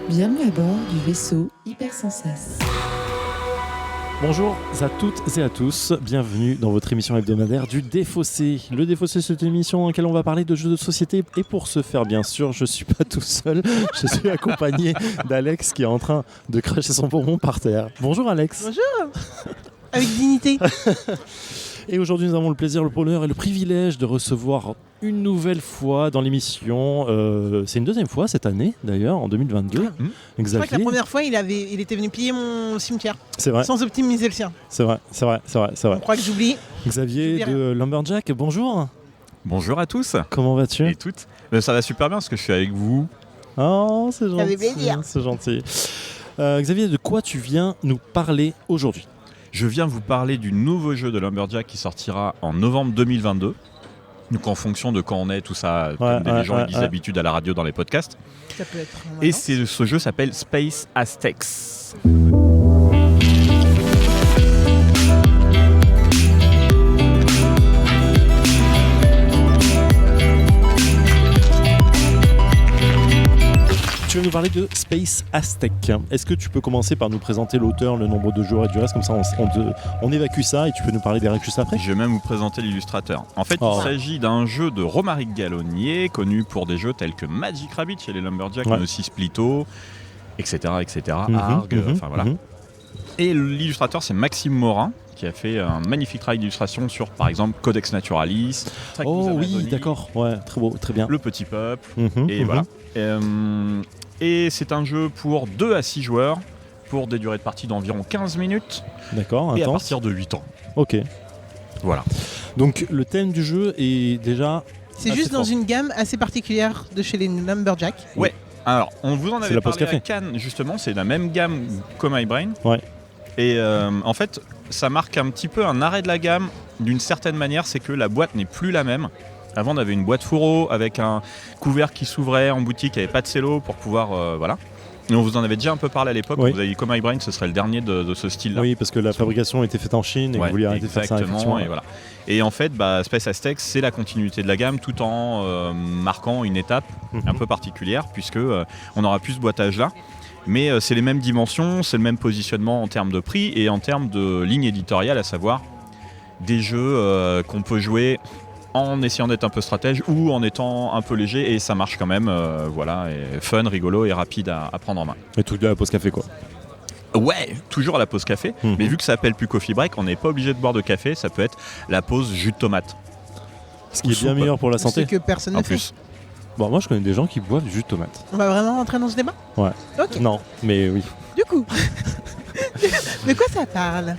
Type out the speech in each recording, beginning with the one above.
Bienvenue à bord du vaisseau Hypersensas. Bonjour à toutes et à tous, bienvenue dans votre émission hebdomadaire du Défaussé. Le Défaussé, c'est une émission dans laquelle on va parler de jeux de société et pour ce faire, bien sûr, je ne suis pas tout seul, je suis accompagné d'Alex qui est en train de cracher son bonbon par terre. Bonjour Alex. Bonjour. Avec dignité. Et aujourd'hui, nous avons le plaisir, le bonheur et le privilège de recevoir une nouvelle fois dans l'émission. C'est une deuxième fois cette année, d'ailleurs, en 2022. Je crois que la première fois, il était venu piller mon cimetière. C'est vrai. Sans optimiser le sien. C'est vrai. Je crois que j'oublie. Xavier de Lumberjack, bonjour. Bonjour à tous. Comment vas-tu ? Et toutes. Ça va super bien parce que je suis avec vous. Oh, c'est gentil. Ça fait plaisir. C'est gentil. Xavier, de quoi tu viens nous parler aujourd'hui ? Je viens vous parler du nouveau jeu de Lumberjack qui sortira en novembre 2022. Donc en fonction de quand on est, tout ça, comme les gens disent d'habitude à la radio dans les podcasts. Ça peut être. Et ce jeu s'appelle Space Aztecs. Tu vas nous parler de Space Aztec. Est-ce que tu peux commencer par nous présenter l'auteur, le nombre de joueurs et du reste, comme ça on évacue ça et tu peux nous parler des règles juste après ? Je vais même vous présenter l'illustrateur. En fait, il s'agit d'un jeu de Romaric Gallonier, connu pour des jeux tels que Magic Rabbit chez les Lumberjacks, mais aussi Splitto, etc. Arg, enfin voilà. Et l'illustrateur, c'est Maxime Morin, qui a fait un magnifique travail d'illustration sur, par exemple, Codex Naturalis. Oh oui, d'accord, ouais, très beau, très bien. Le Petit Peuple, et voilà. Et c'est un jeu pour 2 à 6 joueurs, pour des durées de partie d'environ 15 minutes. D'accord, et intense. à partir de 8 ans. Ok. Voilà. Donc le thème du jeu est déjà... C'est juste dans une gamme assez particulière de chez les Lumberjacks. Ouais. Alors, on vous en avait parlé café. à Cannes, justement, c'est la même gamme qu'au My Brain. Ouais. Et en fait, ça marque un petit peu un arrêt de la gamme d'une certaine manière, c'est que la boîte n'est plus la même. Avant, on avait une boîte fourreau avec un couvercle qui s'ouvrait en boutique, il n'y avait pas de cello pour pouvoir... voilà. Et on vous en avait déjà un peu parlé à l'époque, vous avez dit comme My Brain, ce serait le dernier de ce style-là. Oui, parce que la fabrication était faite en Chine et vous vouliez arrêter de faire ça. Exactement, et voilà. Et en fait, Space Aztecs, c'est la continuité de la gamme tout en marquant une étape un peu particulière, puisque on n'aura plus ce boitage-là. Mais c'est les mêmes dimensions, c'est le même positionnement en termes de prix et en termes de ligne éditoriale, à savoir des jeux qu'on peut jouer en essayant d'être un peu stratège ou en étant un peu léger, et ça marche quand même, voilà, et fun, rigolo et rapide à prendre en main. Et tout de la pause café, quoi. Ouais, toujours à la pause café, mais vu que ça s'appelle plus coffee break, on n'est pas obligé de boire de café, ça peut être la pause jus de tomate. Ce qui est bien meilleur pour la santé. C'est que personne ne fait. Bon, moi je connais des gens qui boivent du jus de tomate. On va vraiment rentrer dans ce débat ? Ouais. Ok. Non, mais oui. Du coup, de quoi ça parle ?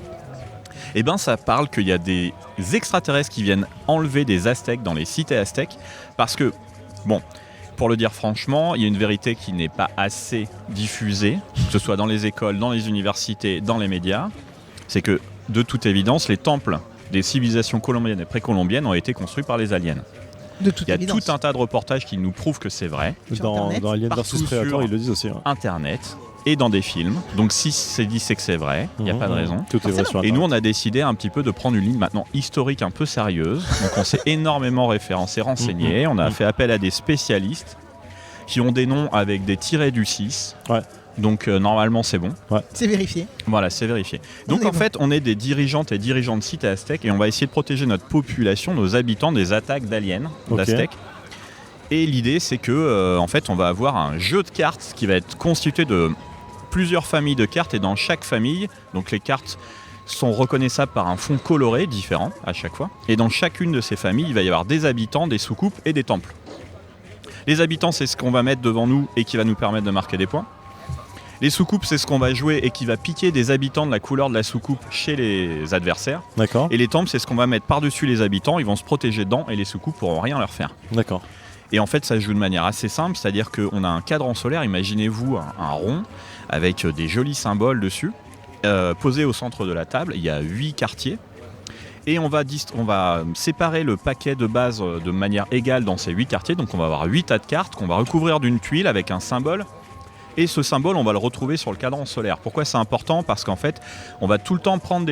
Eh bien, ça parle qu'il y a des extraterrestres qui viennent enlever des Aztèques dans les cités aztèques, parce que, bon, pour le dire franchement, il y a une vérité qui n'est pas assez diffusée, que ce soit dans les écoles, dans les universités, dans les médias, c'est que, de toute évidence, les temples des civilisations colombiennes et précolombiennes ont été construits par les aliens. De toute Il y a évidence. tout un tas de reportages qui nous prouvent que c'est vrai. Dans Alien vs Predator, ils le disent aussi. Internet et dans des films. Donc si c'est dit, c'est que c'est vrai. Il n'y a pas de raison. Tout est vrai sur Internet. Et nous, on a décidé un petit peu de prendre une ligne maintenant historique un peu sérieuse. Donc on s'est énormément référencé, renseigné. On a fait appel à des spécialistes qui ont des noms avec des tirets du 6. Ouais. Donc normalement, c'est bon. Ouais. C'est vérifié. Voilà, c'est vérifié. Donc en fait, on est des dirigeantes et dirigeants de sites aztèques et on va essayer de protéger notre population, nos habitants des attaques d'aliens, d'aztèques. Et l'idée, c'est que en fait, on va avoir un jeu de cartes qui va être constitué de plusieurs familles de cartes, et dans chaque famille, donc les cartes sont reconnaissables par un fond coloré différent à chaque fois. Et dans chacune de ces familles, il va y avoir des habitants, des soucoupes et des temples. Les habitants, c'est ce qu'on va mettre devant nous et qui va nous permettre de marquer des points. Les soucoupes, c'est ce qu'on va jouer et qui va piquer des habitants de la couleur de la soucoupe chez les adversaires. D'accord. Et les temples, c'est ce qu'on va mettre par-dessus les habitants, ils vont se protéger dedans et les soucoupes pourront rien leur faire. D'accord. Et en fait, ça se joue de manière assez simple, c'est-à-dire qu'on a un cadran solaire, imaginez-vous un rond avec des jolis symboles dessus, posé au centre de la table. Il y a 8 quartiers. Et on va séparer le paquet de base de manière égale dans ces 8 quartiers. Donc on va avoir 8 tas de cartes qu'on va recouvrir d'une tuile avec un symbole Et ce symbole, on va le retrouver sur le cadran solaire. Pourquoi c'est important ? Parce qu'en fait, on va tout le temps prendre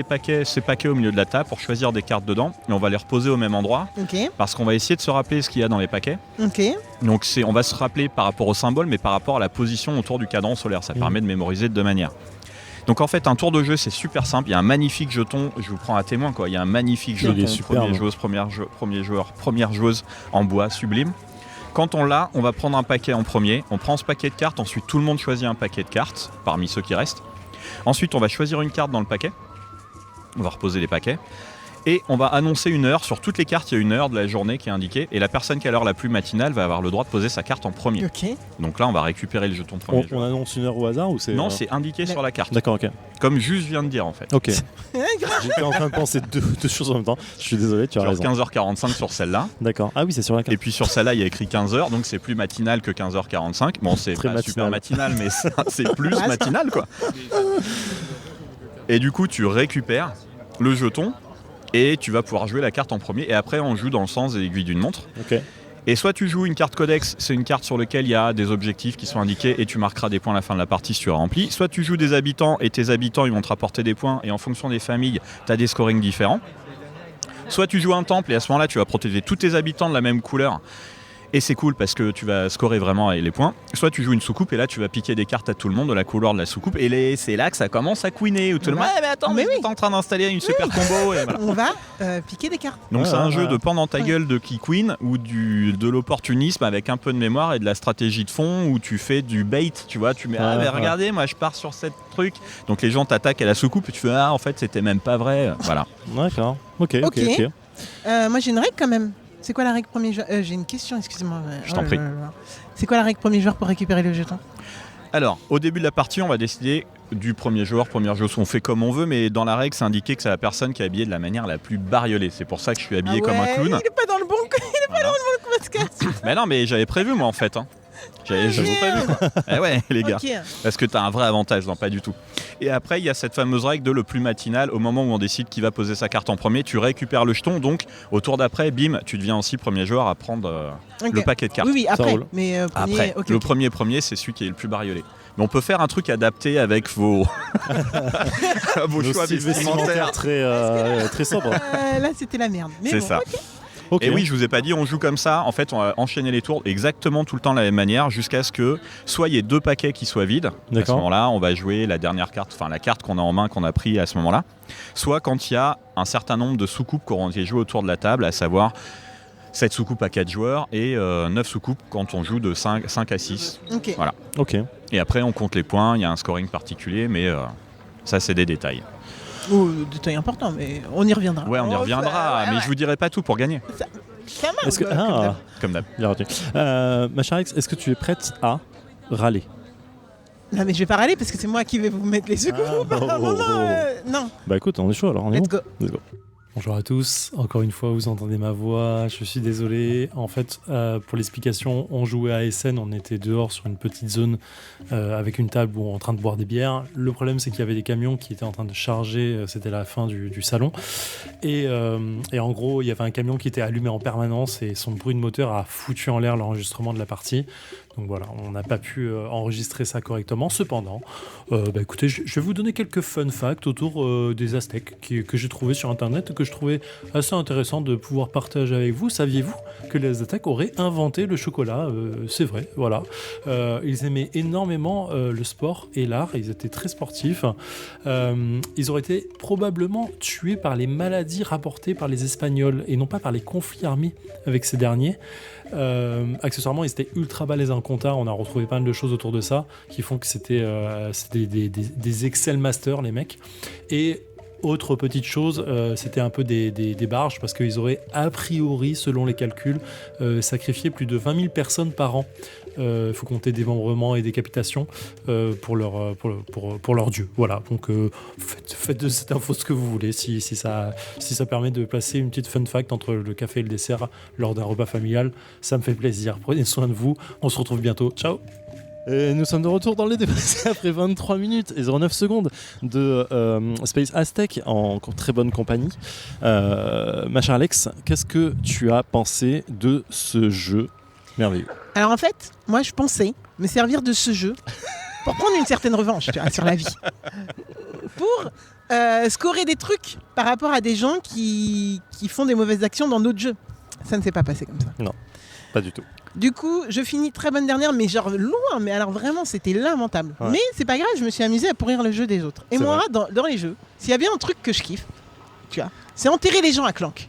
ces paquets au milieu de la table pour choisir des cartes dedans et on va les reposer au même endroit. Parce qu'on va essayer de se rappeler ce qu'il y a dans les paquets. Donc on va se rappeler par rapport au symbole, mais par rapport à la position autour du cadran solaire. Ça permet de mémoriser de deux manières. Donc en fait, un tour de jeu, c'est super simple. Il y a un magnifique jeton, je vous prends à témoin, quoi. Il y a un magnifique jeton, premier joueur, première joueuse en bois, sublime. Quand on l'a, on va prendre un paquet en premier. On prend ce paquet de cartes. Ensuite, tout le monde choisit un paquet de cartes parmi ceux qui restent. Ensuite, on va choisir une carte dans le paquet. On va reposer les paquets. Et on va annoncer une heure. Sur toutes les cartes, il y a une heure de la journée qui est indiquée. Et la personne qui a l'heure la plus matinale va avoir le droit de poser sa carte en premier. Donc là, on va récupérer le jeton premier. On annonce une heure au hasard ou c'est... Non, c'est indiqué sur la carte. D'accord, ok. Comme Juste vient de dire, en fait. Ok. J'étais en train de penser deux choses en même temps. Je suis désolé, tu as raison. 15h45 sur celle-là. D'accord. Ah oui, c'est sur la carte. Et puis sur celle-là, il y a écrit 15h, donc c'est plus matinal que 15h45. Bon, c'est très pas matinal. Super matinal, mais c'est plus matinal, quoi. Et du coup, tu récupères le jeton et tu vas pouvoir jouer la carte en premier. Et après, on joue dans le sens des aiguilles d'une montre. Ok. Et soit tu joues une carte codex, c'est une carte sur laquelle il y a des objectifs qui sont indiqués et tu marqueras des points à la fin de la partie si tu as rempli. Soit tu joues des habitants et tes habitants ils vont te rapporter des points et en fonction des familles, tu as des scorings différents. Soit tu joues un temple et à ce moment-là tu vas protéger tous tes habitants de la même couleur. Et c'est cool parce que tu vas scorer vraiment les points. Soit tu joues une soucoupe et là tu vas piquer des cartes à tout le monde de la couleur de la soucoupe. Et c'est là que ça commence à queener. Où tout le monde mais attends, mais t'es en train d'installer une super combo. Et voilà. On va piquer des cartes. Donc c'est un jeu de pendant ta gueule de qui queen ou de l'opportunisme avec un peu de mémoire et de la stratégie de fond où tu fais du bait. Tu vois, tu mets mais regardez, moi je pars sur cette truc. Donc les gens t'attaquent à la soucoupe et tu fais en fait c'était même pas vrai. Voilà. D'accord. Ok. Moi j'ai une règle quand même. C'est quoi la règle premier joueur J'ai une question, excusez-moi. Je t'en prie. C'est quoi la règle premier joueur pour récupérer le jeton ? Alors, au début de la partie, on va décider du premier joueur, première joueuse. On fait comme on veut, mais dans la règle, c'est indiqué que c'est la personne qui est habillée de la manière la plus bariolée. C'est pour ça que je suis habillé comme un clown. Il est pas dans le bon podcast. Mais non, mais j'avais prévu moi en fait. J'avais prévu quoi. Eh ouais, les gars. Parce que t'as un vrai avantage, non pas du tout. Et après, il y a cette fameuse règle de le plus matinal. Au moment où on décide qui va poser sa carte en premier, tu récupères le jeton. Donc, au tour d'après, bim, tu deviens aussi premier joueur à prendre le paquet de cartes. Oui, après. Mais après, le premier, c'est celui qui est le plus bariolé. Mais on peut faire un truc adapté avec vos choix vestimentaires très sobres. Là, c'était la merde. Mais c'est ça. Okay. Et oui, je vous ai pas dit, on joue comme ça. En fait, on va enchaîner les tours exactement tout le temps de la même manière jusqu'à ce que soit il y ait 2 paquets qui soient vides. À ce moment-là, on va jouer la dernière carte, enfin la carte qu'on a en main, qu'on a pris à ce moment-là. Soit quand il y a un certain nombre de sous-coupes qui auront été jouées autour de la table, à savoir 7 sous-coupes à 4 joueurs et 9 sous-coupes quand on joue de 5 à 6. Okay. Voilà. Ok. Et après, on compte les points, il y a un scoring particulier, mais ça, c'est des détails. Détail important, mais on y reviendra. Ouais, on y reviendra, mais je vous dirai pas tout pour gagner. Ça marche. Comme d'hab. Bien retenu. Ma chère Alex, est-ce que tu es prête à râler ? Non, mais je vais pas râler parce que c'est moi qui vais vous mettre les secours. Non. Bah écoute, on est chaud alors. Let's go. Bonjour à tous, encore une fois vous entendez ma voix, je suis désolé. En fait, pour l'explication, on jouait à Essen, on était dehors sur une petite zone avec une table où on est en train de boire des bières. Le problème c'est qu'il y avait des camions qui étaient en train de charger, c'était la fin du salon. Et en gros, il y avait un camion qui était allumé en permanence et son bruit de moteur a foutu en l'air l'enregistrement de la partie. Donc voilà, on n'a pas pu enregistrer ça correctement. Cependant, écoutez, je vais vous donner quelques fun facts autour des Aztèques que j'ai trouvé sur Internet et que je trouvais assez intéressant de pouvoir partager avec vous. Saviez-vous que les Aztèques auraient inventé le chocolat ? C'est vrai, voilà. Ils aimaient énormément le sport et l'art. Ils étaient très sportifs. Ils auraient été probablement tués par les maladies rapportées par les Espagnols et non pas par les conflits armés avec ces derniers. Accessoirement, ils étaient ultra balèzes en compta. On a retrouvé pas mal de choses autour de ça qui font que c'était des Excel Masters, les mecs. Et autre petite chose, c'était un peu des barges parce qu'ils auraient a priori, selon les calculs, sacrifié plus de 20 000 personnes par an. Il faut compter démembrement et décapitation pour leur dieu. Voilà, donc faites de cette info ce que vous voulez si ça permet de placer une petite fun fact entre le café et le dessert lors d'un repas familial, ça me fait plaisir. Prenez soin de vous, on se retrouve bientôt, ciao. Et nous sommes de retour dans les dépassés après 23 minutes et 09 secondes de Space Aztec en très bonne compagnie. Ma chère Alex, qu'est-ce que tu as pensé de ce jeu merveilleux ? Alors en fait, moi je pensais me servir de ce jeu pour prendre une certaine revanche tu vois, sur la vie. Pour scorer des trucs par rapport à des gens qui font des mauvaises actions dans d'autres jeux. Ça ne s'est pas passé comme ça. Non, pas du tout. Du coup, je finis très bonne dernière, mais genre loin. Mais alors vraiment, c'était lamentable. Ouais. Mais c'est pas grave, je me suis amusée à pourrir le jeu des autres. Et C'est moi, vrai. dans les jeux, s'il y a bien un truc que je kiffe, tu vois, c'est enterrer les gens à Clank.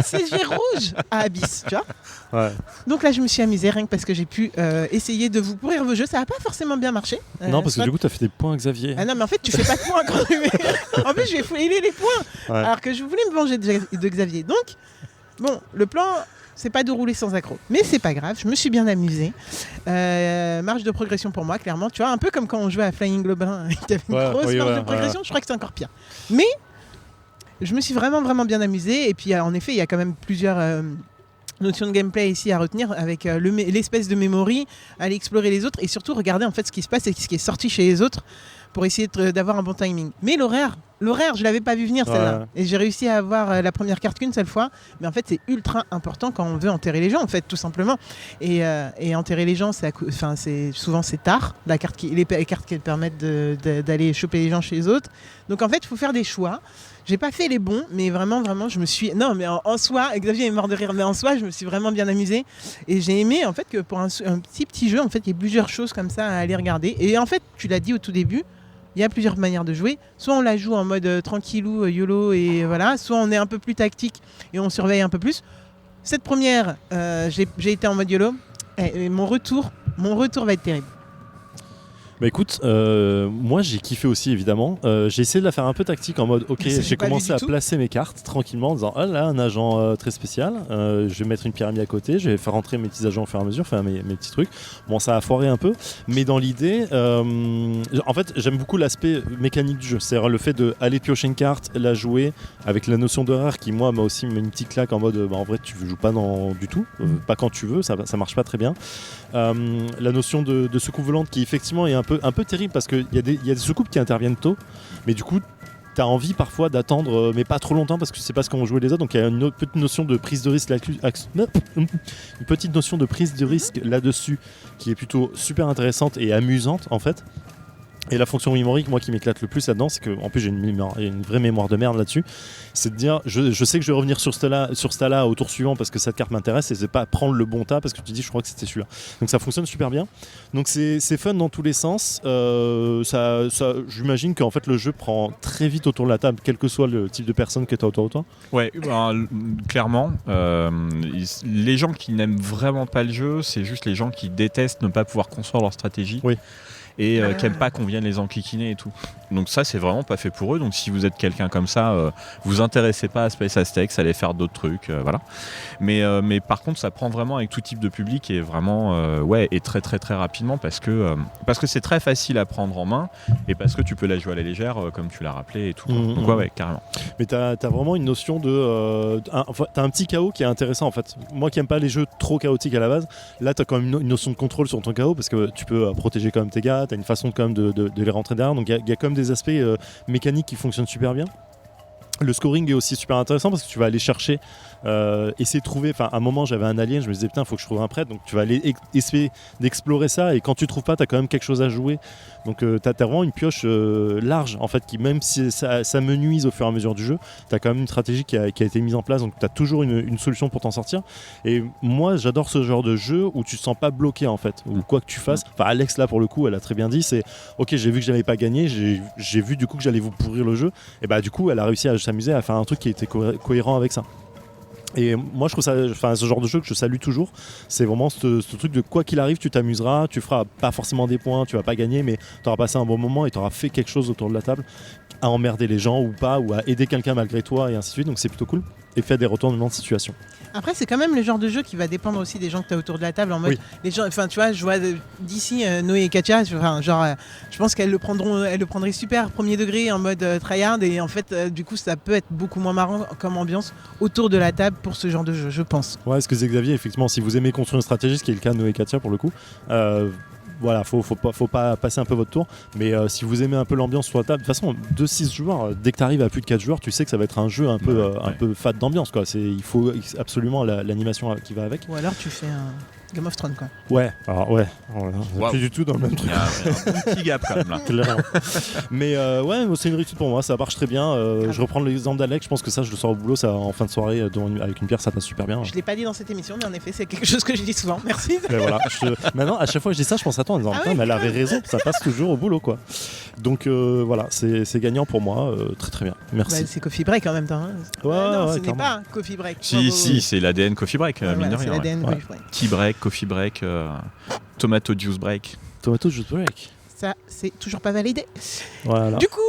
C'est jet rouge à Abyss, tu vois. Ouais. Donc là, je me suis amusée rien que parce que j'ai pu essayer de vous pourrir vos jeux. Ça n'a pas forcément bien marché. Non, parce que soit- du coup, t'as fait des points, Xavier. Ah non, mais en fait, tu fais pas de points quand tu mets. En plus, je vais fouiller les points. Ouais. Alors que je voulais me venger de Xavier. Donc, bon, le plan, c'est pas de rouler sans accroc. Mais c'est pas grave, je me suis bien amusée. Marge de progression pour moi, clairement. Tu vois, un peu comme quand on jouait à Flying Globin, il y avait une Ouais, grosse oui, marge ouais, de progression. Je crois que c'est encore pire. Mais je me suis vraiment, vraiment bien amusée. Et puis, en effet, il y a quand même plusieurs notions de gameplay ici à retenir avec l'espèce de memory, aller explorer les autres et surtout regarder en fait ce qui se passe et ce qui est sorti chez les autres pour essayer d'avoir un bon timing. Mais l'horaire, je l'avais pas vu venir celle-là. Ouais. Et j'ai réussi à avoir la première carte qu'une seule fois. Mais en fait, c'est ultra important quand on veut enterrer les gens, en fait, tout simplement. Et enterrer les gens, souvent c'est tard, les cartes qui permettent d'aller choper les gens chez les autres. Donc en fait, il faut faire des choix. J'ai pas fait les bons, mais vraiment, je me suis... Non, mais en soi, Xavier est mort de rire, mais en soi, je me suis vraiment bien amusée. Et j'ai aimé, en fait, que pour un petit jeu, en fait, il y a plusieurs choses comme ça à aller regarder. Et en fait, tu l'as dit au tout début, il y a plusieurs manières de jouer. Soit on la joue en mode tranquillou, YOLO, et voilà. Soit on est un peu plus tactique et on surveille un peu plus. Cette première, j'ai été en mode YOLO. Et mon retour va être terrible. Bah écoute, moi j'ai kiffé aussi évidemment. J'ai essayé de la faire un peu tactique en mode ok, Mais j'ai pas vu commencé du à tout. placer mes cartes tranquillement en disant ah là un agent très spécial, je vais mettre une pyramide à côté, je vais faire rentrer mes petits agents au fur et à mesure, faire mes petits trucs. Bon, ça a foiré un peu, mais dans l'idée, en fait j'aime beaucoup l'aspect mécanique du jeu, c'est-à-dire le fait d'aller piocher une carte, la jouer avec la notion d'horaire qui moi m'a aussi mis une petite claque en mode en vrai tu joues pas du tout, pas quand tu veux, ça marche pas très bien. La notion de soucoupe volante qui effectivement est un peu terrible parce qu'il y a des soucoupes qui interviennent tôt, mais du coup t'as envie parfois d'attendre mais pas trop longtemps parce que tu sais pas ce qu'ont joué les autres, donc il y a une petite notion de prise de risque une petite notion de prise de risque là-dessus qui est plutôt super intéressante et amusante en fait. Et la fonction mémorique, moi qui m'éclate le plus là-dedans, c'est qu'en plus j'ai une vraie mémoire de merde là-dessus, c'est de dire je sais que je vais revenir sur ce tas-là au tour suivant parce que cette carte m'intéresse et c'est pas prendre le bon tas parce que tu dis je crois que c'était celui-là. Donc ça fonctionne super bien. Donc c'est fun dans tous les sens. J'imagine qu'en fait le jeu prend très vite autour de la table, quel que soit le type de personne qui est autour de toi. Ouais, clairement, les gens qui n'aiment vraiment pas le jeu, c'est juste les gens qui détestent ne pas pouvoir construire leur stratégie. Oui. Et qui n'aiment pas qu'on vienne les enquiquiner et tout. Donc ça, c'est vraiment pas fait pour eux. Donc si vous êtes quelqu'un comme ça, vous intéressez pas à Space Aztecs, allez faire d'autres trucs, voilà. Mais par contre, ça prend vraiment avec tout type de public et vraiment, et très très très rapidement parce que c'est très facile à prendre en main et parce que tu peux la jouer à la légère, comme tu l'as rappelé et tout. Donc ouais, carrément. Mais t'as vraiment une notion de... t'as un petit chaos qui est intéressant en fait. Moi qui aime pas les jeux trop chaotiques à la base, là t'as quand même une notion de contrôle sur ton chaos parce que tu peux protéger quand même tes gars, t'as une façon quand même de les rentrer derrière, donc il y a quand même des aspects mécaniques qui fonctionnent super bien. Le scoring est aussi super intéressant parce que tu vas aller chercher, essayer de trouver. Enfin, à un moment, j'avais un alien, je me disais putain, il faut que je trouve un prêtre. Donc, tu vas aller essayer d'explorer ça. Et quand tu trouves pas, tu as quand même quelque chose à jouer. Donc, tu as vraiment une pioche large en fait, qui même si ça me nuise au fur et à mesure du jeu, tu as quand même une stratégie qui a été mise en place. Donc, tu as toujours une solution pour t'en sortir. Et moi, j'adore ce genre de jeu où tu te sens pas bloqué en fait, ou quoi que tu fasses. Enfin, Alex là pour le coup, elle a très bien dit. C'est ok, j'ai vu que j'allais pas gagner, j'ai vu du coup que j'allais vous pourrir le jeu. Et bah du coup, elle a réussi à s'amuser à faire un truc qui était cohérent avec ça. Et moi je trouve ça, enfin ce genre de jeu que je salue toujours, c'est vraiment ce truc de quoi qu'il arrive tu t'amuseras, tu feras pas forcément des points, tu vas pas gagner mais tu auras passé un bon moment et tu auras fait quelque chose autour de la table, à emmerder les gens ou pas, ou à aider quelqu'un malgré toi et ainsi de suite, donc c'est plutôt cool et faire des retournements de situation. Après, c'est quand même le genre de jeu qui va dépendre aussi des gens que tu as autour de la table. En mode, Oui. les gens, enfin, tu vois, je vois d'ici Noé et Katia, je pense qu'elles le prendraient super premier degré en mode tryhard. Et en fait, du coup, ça peut être beaucoup moins marrant comme ambiance autour de la table pour ce genre de jeu, je pense. Ouais, ce que disait Xavier, effectivement, si vous aimez construire une stratégie, ce qui est le cas de Noé et Katia pour le coup, voilà, faut pas passer un peu votre tour, mais si vous aimez un peu l'ambiance sur la table, de toute façon, 2-6 joueurs, dès que tu arrives à plus de 4 joueurs, tu sais que ça va être un jeu un peu fat d'ambiance, quoi. Il faut absolument l'animation qui va avec. Ou alors tu fais Game of Thrones, quoi. Ouais, alors ouais, on est Waouh. plus du tout dans le même Il truc. y a un petit gap quand même là. Clairement. Mais ouais, c'est une réussite pour moi, ça marche très bien. Je reprends l'exemple d'Alex, je pense que ça, je le sors au boulot, ça, en fin de soirée, avec une bière, ça passe super bien. Je l'ai pas dit dans cette émission, mais en effet, c'est quelque chose que je dis souvent. Merci. Mais voilà, maintenant, à chaque fois que je dis ça, je pense à toi en disant, putain, mais elle avait raison, ça passe toujours au boulot, quoi. Donc voilà, c'est gagnant pour moi, très très bien. Merci. Bah, c'est Coffee Break en même temps. Hein. Ouais, non, ouais, ce n'est clairement. pas un Coffee Break. Si, c'est l'ADN Coffee Break, Ouais, mine de voilà, c'est rien. ouais. l'ADN Ouais. Coffee Break. Tea break, coffee break, tomato juice break. Tomato Juice Break. Ça, c'est toujours pas validé. Voilà. Du coup,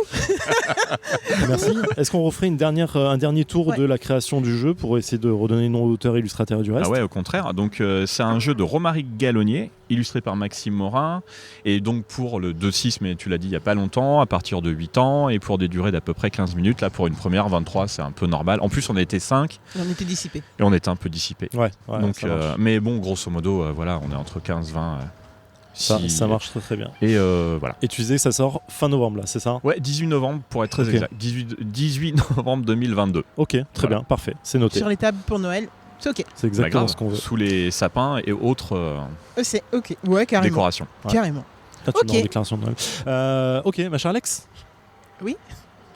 Merci. Est-ce qu'on referait un dernier tour Ouais. de la création du jeu pour essayer de redonner nom auteur, illustrateur et du reste? Ah ouais, au contraire. Donc c'est un jeu de Romaric Gallonnier, illustré par Maxime Morin, et donc pour le 2-6, mais tu l'as dit il y a pas longtemps, à partir de 8 ans, et pour des durées d'à peu près 15 minutes. Là, pour une première, 23, c'est un peu normal. En plus, on était 5, on était dissipés. et on était un peu dissipés. Ouais, Donc, ça marche. mais bon, grosso modo, voilà, on est entre 15-20. Ça marche très très bien. Et voilà. Et tu disais que ça sort fin novembre là, c'est ça? Ouais, 18 novembre pour être très Ok. exact. 18 novembre 2022. Ok, très Voilà. bien, parfait, c'est noté. Sur les tables pour Noël, c'est ok. C'est Bah, exactement grave, ce qu'on veut. sous les sapins et autres C'est ok. Ouais, carrément. décorations. Ouais. Carrément. Ah, tu Ok. mets en déclaration de Noël. Ok, ma chère Alex. Oui.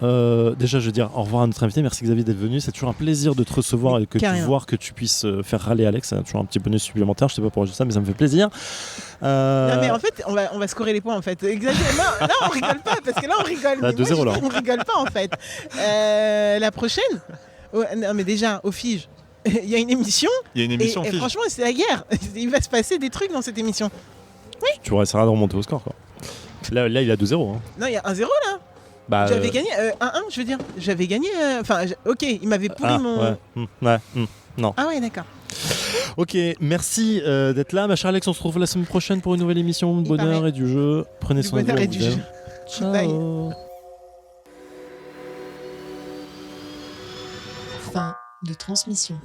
Déjà, je veux dire au revoir à notre invité. Merci Xavier d'être venu. C'est toujours un plaisir de te recevoir et Carrément. que tu puisses faire râler Alex. C'est toujours un petit bonus supplémentaire. Je sais pas pourquoi je dis ça, mais ça me fait plaisir. Non mais en fait, on va scorer les points en fait. Exactement. Non, on rigole pas parce que là on rigole. Là, Mais moi, 2-0 là. On rigole pas en fait. La prochaine. Non mais déjà au Fige, il y a une émission. Il y a une émission et Fige. franchement c'est la guerre. Il va se passer des trucs dans cette émission. Tu essaieras de remonter au score, quoi. Là, il a 2-0. Hein. Non, il y a 1-0 là. Bah, J'avais gagné 1-1, je veux dire. J'avais gagné. Enfin, ok, il m'avait pourri mon. Ouais. Non. Ah ouais, d'accord. Ok, merci d'être là, ma chère Alex. On se retrouve la semaine prochaine pour une nouvelle émission de Il bonheur paraît. et du jeu. Prenez Du soin de vous. bonheur on et vous du aime. jeu. Ciao. Bye. Fin de transmission.